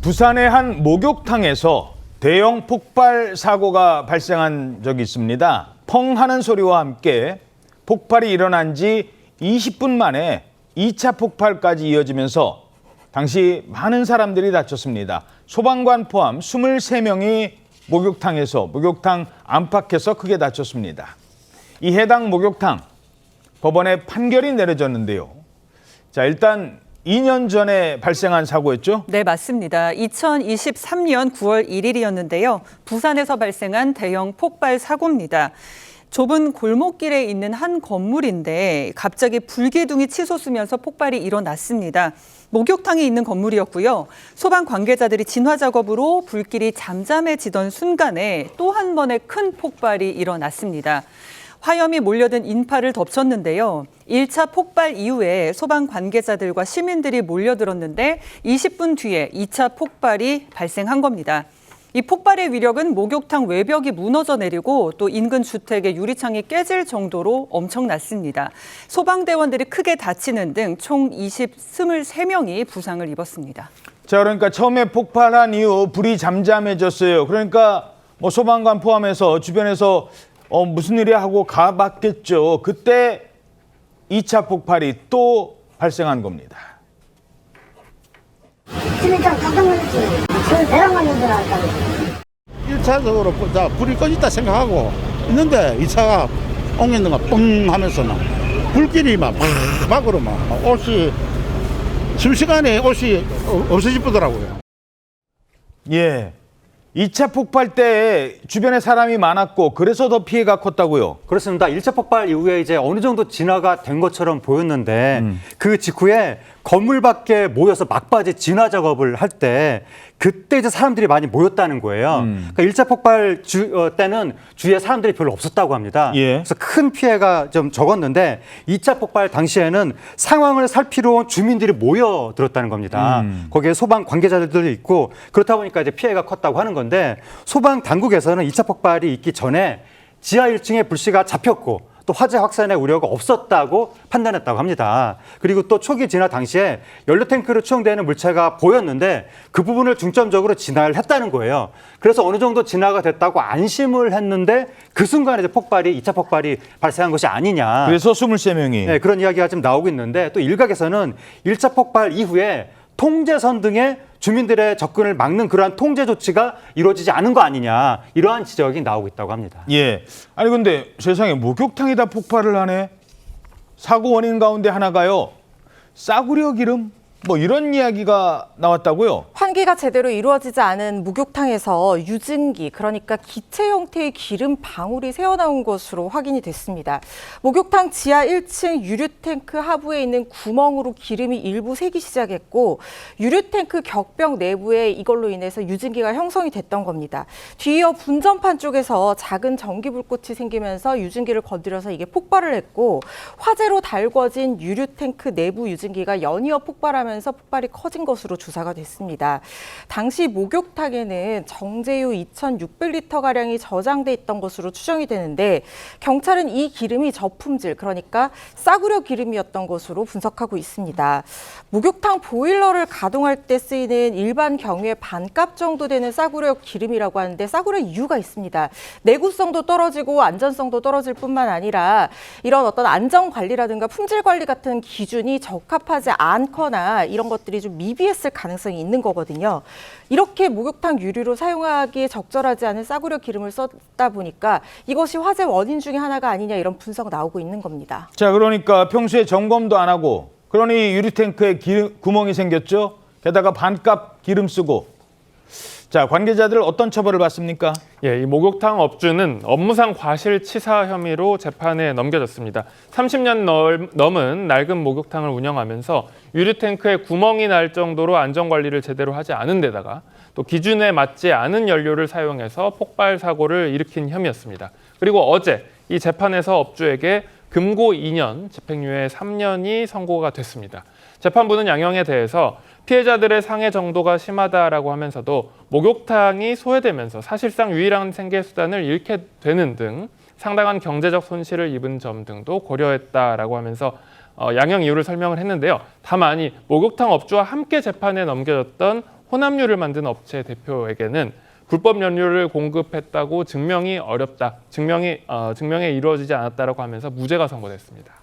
부산의 한 목욕탕에서 대형 폭발 사고가 발생한 적이 있습니다. 펑 하는 소리와 함께 폭발이 일어난 지 20분 만에 2차 폭발까지 이어지면서 당시 많은 사람들이 다쳤습니다. 소방관 포함 23명이 목욕탕 안팎에서 크게 다쳤습니다. 이 해당 목욕탕 법원에 판결이 내려졌는데요. 자, 일단 2년 전에 발생한 사고였죠? 네, 맞습니다. 2023년 9월 1일이었는데요. 부산에서 발생한 대형 폭발 사고입니다. 좁은 골목길에 있는 한 건물인데 갑자기 불기둥이 치솟으면서 폭발이 일어났습니다. 목욕탕이 있는 건물이었고요. 소방 관계자들이 진화 작업으로 불길이 잠잠해지던 순간에 또 한 번의 큰 폭발이 일어났습니다. 화염이 몰려든 인파를 덮쳤는데요. 1차 폭발 이후에 소방 관계자들과 시민들이 몰려들었는데 20분 뒤에 2차 폭발이 발생한 겁니다. 이 폭발의 위력은 목욕탕 외벽이 무너져 내리고 또 인근 주택의 유리창이 깨질 정도로 엄청났습니다. 소방대원들이 크게 다치는 등 총 23명이 부상을 입었습니다. 자, 그러니까 처음에 폭발한 이후 불이 잠잠해졌어요. 그러니까 뭐 소방관 포함해서 주변에서 무슨 일이 하고 가봤겠죠. 그때 2차 폭발이 또 발생한 겁니다. 지금 좀 깜짝 놀랐지. 지금 배랑 맞는 줄 알았다고. 1차적으로 불이 꺼졌다 생각하고 있는데 2차가 옮기는 거 뻥 하면서 불길이 막으로 옷이 순식간에 옷이 없어지더라고요. 예. 2차 폭발 때 주변에 사람이 많았고 그래서 더 피해가 컸다고요? 그렇습니다. 1차 폭발 이후에 이제 어느 정도 진화가 된 것처럼 보였는데 그 직후에 건물 밖에 모여서 막바지 진화 작업을 할 때 그때 이제 사람들이 많이 모였다는 거예요. 그러니까 1차 폭발 때는 주위에 사람들이 별로 없었다고 합니다. 예. 그래서 큰 피해가 좀 적었는데 2차 폭발 당시에는 상황을 살피러 온 주민들이 모여들었다는 겁니다. 거기에 소방 관계자들도 있고 그렇다 보니까 이제 피해가 컸다고 하는 건데 소방 당국에서는 2차 폭발이 있기 전에 지하 1층에 불씨가 잡혔고 또 화재 확산의 우려가 없었다고 판단했다고 합니다. 그리고 또 초기 진화 당시에 연료 탱크로 추정되는 물체가 보였는데 그 부분을 중점적으로 진화를 했다는 거예요. 그래서 어느 정도 진화가 됐다고 안심을 했는데 그 순간에 이제 2차 폭발이 발생한 것이 아니냐. 그래서 23명이. 네, 그런 이야기가 좀 나오고 있는데 또 일각에서는 1차 폭발 이후에 통제선 등의 주민들의 접근을 막는 그러한 통제 조치가 이루어지지 않은 거 아니냐 이러한 지적이 나오고 있다고 합니다. 예. 아니 근데 세상에 목욕탕이 다 폭발을 하네. 사고 원인 가운데 하나가요. 싸구려 기름? 뭐 이런 이야기가 나왔다고요? 환기가 제대로 이루어지지 않은 목욕탕에서 유증기, 그러니까 기체 형태의 기름 방울이 새어나온 것으로 확인이 됐습니다. 목욕탕 지하 1층 유류탱크 하부에 있는 구멍으로 기름이 일부 새기 시작했고 유류탱크 격벽 내부에 이걸로 인해서 유증기가 형성이 됐던 겁니다. 뒤이어 분전판 쪽에서 작은 전기불꽃이 생기면서 유증기를 건드려서 이게 폭발을 했고 화재로 달궈진 유류탱크 내부 유증기가 연이어 폭발하면서 폭발이 커진 것으로 조사가 됐습니다. 당시 목욕탕에는 정제유 2,600리터가량이 저장돼 있던 것으로 추정이 되는데 경찰은 이 기름이 저품질, 그러니까 싸구려 기름이었던 것으로 분석하고 있습니다. 목욕탕 보일러를 가동할 때 쓰이는 일반 경유의 반값 정도 되는 싸구려 기름이라고 하는데 싸구려 이유가 있습니다. 내구성도 떨어지고 안전성도 떨어질 뿐만 아니라 이런 어떤 안전관리라든가 품질관리 같은 기준이 적합하지 않거나 이런 것들이 좀 미비했을 가능성이 있는 거거든요. 이렇게 목욕탕 유류로 사용하기에 적절하지 않은 싸구려 기름을 썼다 보니까 이것이 화재 원인 중에 하나가 아니냐 이런 분석 나오고 있는 겁니다. 자, 그러니까 평소에 점검도 안 하고 그러니 유리탱크에 구멍이 생겼죠. 게다가 반값 기름 쓰고. 자, 관계자들 어떤 처벌을 받습니까? 예, 이 목욕탕 업주는 업무상 과실치사 혐의로 재판에 넘겨졌습니다. 30년 넘은 낡은 목욕탕을 운영하면서 유류탱크에 구멍이 날 정도로 안전관리를 제대로 하지 않은 데다가 또 기준에 맞지 않은 연료를 사용해서 폭발 사고를 일으킨 혐의였습니다. 그리고 어제 이 재판에서 업주에게 금고 2년, 집행유예 3년이 선고가 됐습니다. 재판부는 양형에 대해서 피해자들의 상해 정도가 심하다라고 하면서도 목욕탕이 소외되면서 사실상 유일한 생계 수단을 잃게 되는 등 상당한 경제적 손실을 입은 점 등도 고려했다라고 하면서 양형 이유를 설명을 했는데요. 다만 이 목욕탕 업주와 함께 재판에 넘겨졌던 혼합유를 만드는 업체 대표에게는 불법 연료를 공급했다고 증명이 어렵다, 증명에 이루어지지 않았다라고 하면서 무죄가 선고됐습니다.